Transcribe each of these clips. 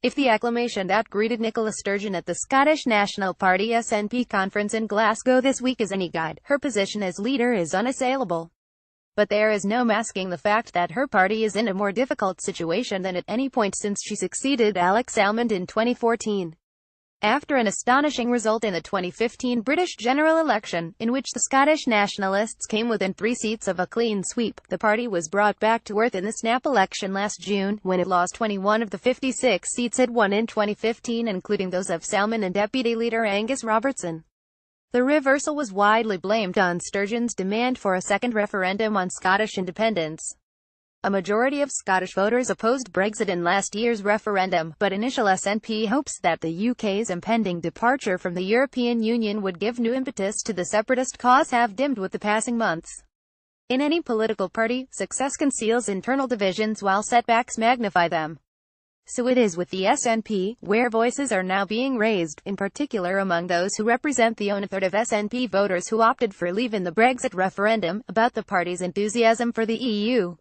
If the acclamation that greeted Nicola Sturgeon at the Scottish National Party SNP conference in Glasgow this week is any guide, her position as leader is unassailable. But there is no masking the fact that her party is in a more difficult situation than at any point since she succeeded Alex Salmond in 2014. After an astonishing result in the 2015 British general election, in which the Scottish Nationalists came within 3 seats of a clean sweep, the party was brought back to earth in the snap election last June, when it lost 21 of the 56 seats it won in 2015, including those of Salmond and Deputy Leader Angus Robertson. The reversal was widely blamed on Sturgeon's demand for a second referendum on Scottish independence. A majority of Scottish voters opposed Brexit in last year's referendum, but initial SNP hopes that the UK's impending departure from the European Union would give new impetus to the separatist cause have dimmed with the passing months. In any political party, success conceals internal divisions while setbacks magnify them. So it is with the SNP, where voices are now being raised, in particular among those who represent the one third of SNP voters who opted for leave in the Brexit referendum, about the party's enthusiasm for the EU.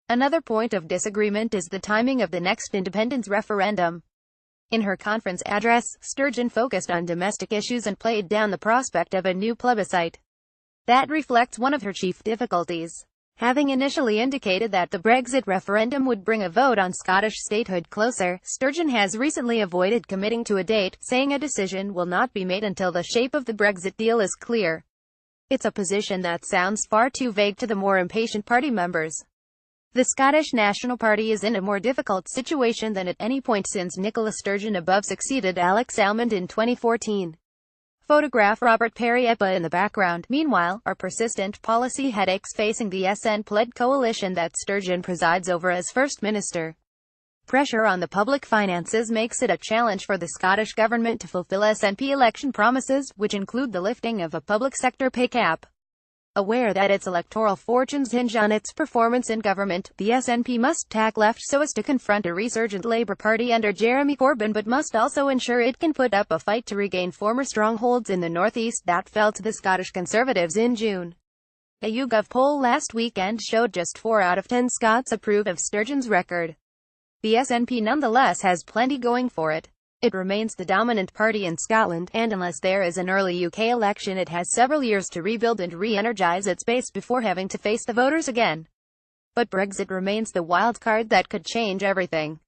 Another point of disagreement is the timing of the next independence referendum. In her conference address, Sturgeon focused on domestic issues and played down the prospect of a new plebiscite. That reflects one of her chief difficulties. Having initially indicated that the Brexit referendum would bring a vote on Scottish statehood closer, Sturgeon has recently avoided committing to a date, saying a decision will not be made until the shape of the Brexit deal is clear. It's a position that sounds far too vague to the more impatient party members. The Scottish National Party is in a more difficult situation than at any point since Nicola Sturgeon above succeeded Alex Salmond in 2014. Photograph Robert Perrieppa in the background. Meanwhile, are persistent policy headaches facing the SNP-led coalition that Sturgeon presides over as First Minister. Pressure on the public finances makes it a challenge for the Scottish Government to fulfil SNP election promises, which include the lifting of a public sector pay cap. Aware that its electoral fortunes hinge on its performance in government, the SNP must tack left so as to confront a resurgent Labour Party under Jeremy Corbyn, but must also ensure it can put up a fight to regain former strongholds in the northeast that fell to the Scottish Conservatives in June. A YouGov poll last weekend showed just 4 out of 10 Scots approve of Sturgeon's record. The SNP nonetheless has plenty going for it. It remains the dominant party in Scotland, and unless there is an early UK election it has several years to rebuild and re-energise its base before having to face the voters again. But Brexit remains the wild card that could change everything.